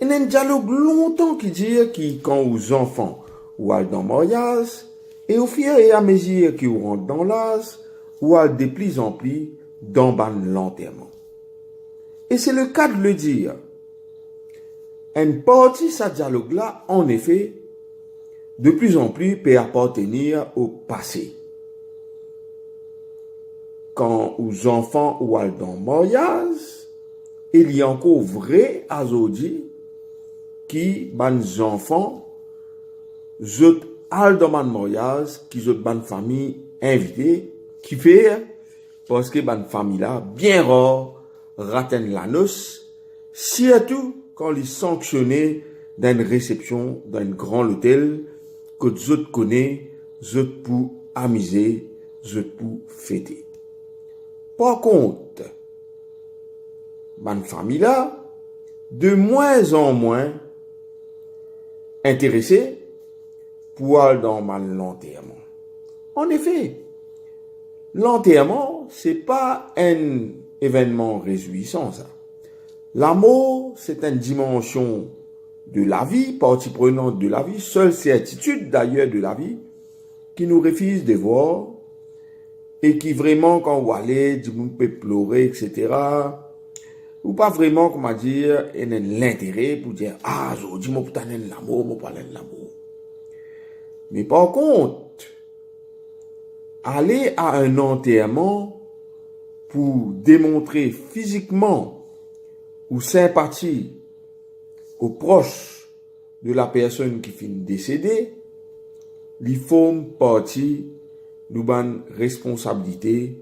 Il y a un dialogue longtemps qui dit que quand aux enfants ou à dans mariage, et au fur et à mesure qu'ils rentrent dans l'âge, ou à de plus en plus dans l'enterrement. Et c'est le cas de le dire. Une partie de ce dialogue-là, en effet, de plus en plus peut appartenir au passé. Quand aux enfants ou à dans mariage, il y a encore vrai à aujourd'hui qui les enfants zot al dans le mariage qui zot ban famille invitée qui fait parce que ban famille là bien rare raten la noce surtout quand ils sanctionnés dans une réception dans un grand hôtel que zot connaît zot pour amuser zot pour fêter. Par contre ban famille là de moins en moins intéressé pour aller dans l'enterrement. En effet, l'enterrement, c'est pas un événement réjouissant, ça. La mort, c'est une dimension de la vie, partie prenante de la vie, seule certitude d'ailleurs de la vie, qui nous refuse de voir, et qui vraiment, quand on va aller, du monde peut pleurer, etc., ou pas vraiment, comment dire, l'intérêt pour dire, ah, aujourd'hui, moi, pour t'amener l'amour, moi, parler de l'amour. Mais par contre, aller à un enterrement pour démontrer physiquement ou sympathie aux proches de la personne qui finit décédée, ils font partie de notre responsabilité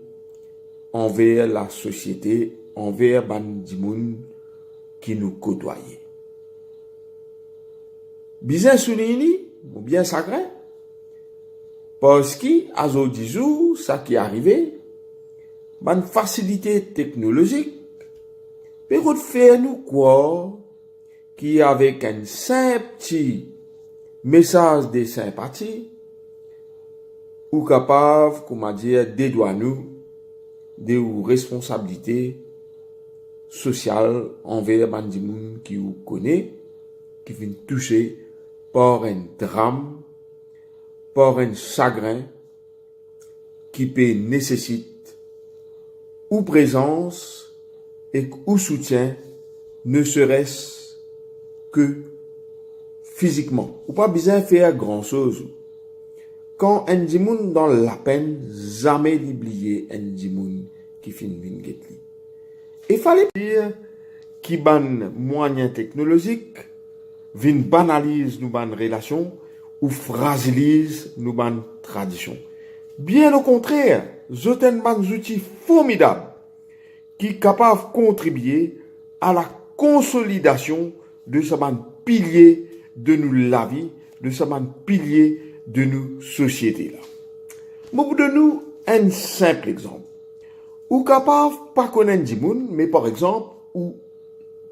envers la société, envers les gens qui nous côtoient. Bien souligné, ou bien sacré, parce qu'à aujourd'hui, ça qui est arrivé, une facilité technologique peut faire nous croire qu'avec un simple petit message de sympathie, ou capable, comment dire, dédouaner des responsabilités sociales envers les gens qui vous connaissent, qui viennent toucher par un drame, par un chagrin qui peut nécessiter ou présence et ou soutien, ne serait-ce que physiquement. Ou pas besoin de faire grand chose. Quand un dimoun dans la peine, jamais l'oublier un dimoun qui finit une guetli. Il fallait dire qu'il ban moyens technologiques vin banalise nos ban relations ou fragilise nos ban traditions. Bien au contraire, zoten ban outils formidables qui sont capables de contribuer à la consolidation de ce ban pilier de nous la vie, de ce ban pilier de nos sociétés là. Je vous donne un simple exemple. Ou capable pas connaître du monde, mais par exemple, ou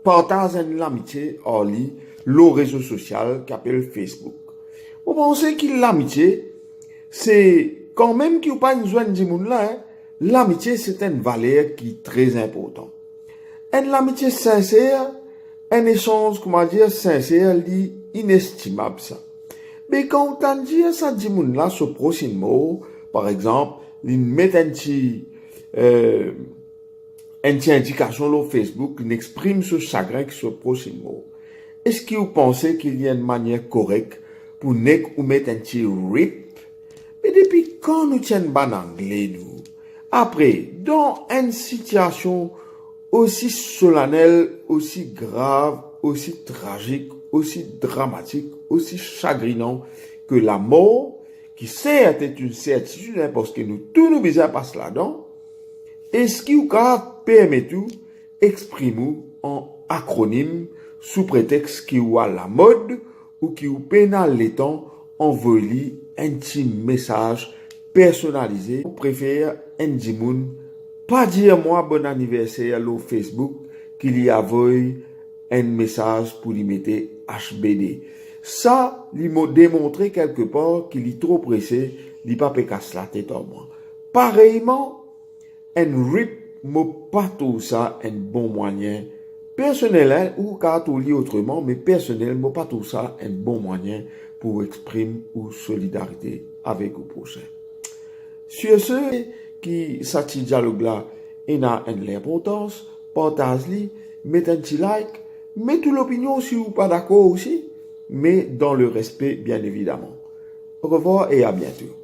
partage l'amitié en ligne, le réseau social qui appelle Facebook. Vous pensez que l'amitié, c'est quand même qu'il n'y a pas une zone du monde là, hein, l'amitié c'est une valeur qui est très importante. Une amitié sincère, un échange, comment dire, sincère, inestimable ça. Mais quand on dit ça du monde là, ce prochain mot, par exemple, il met un petit indication sur Facebook, il exprime ce chagrin qui se prochain mot. Est-ce que vous pensez qu'il y a une manière correcte pour ou mettre un petit rip? Mais depuis quand nous tiennent ban anglais, nous? Après, dans une situation aussi solennelle, aussi grave, aussi tragique, aussi dramatique, aussi chagrinant que la mort, qui certes est une certitude, hein, parce que nous, tous nos besoins passent là-dedans, est-ce qu'il vous permet tout, exprime en acronyme, sous prétexte qu'il y a la mode, ou qu'il vous pénale les temps, envoyer un petit message personnalisé. Vous préférez un dimoun, pas dire moi bon anniversaire au Facebook, qu'il y a un message pour lui mettre HBD. Ça, il m'a démontré quelque part qu'il est trop pressé, il pas peut casser la tête en moi. Pareillement, un rip m'a pas tout ça un bon moyen Personnel, hein, ou qu'à tout lire autrement, mais personnel, moi pas tout ça un bon moyen pour exprimer ou solidarité avec le prochain. Sur ceux qui s'attirent dialogue là, et a l'importance, partage-li, mettez un petit like, mettez l'opinion si vous pas d'accord aussi, mais dans le respect bien évidemment. Au revoir et à bientôt.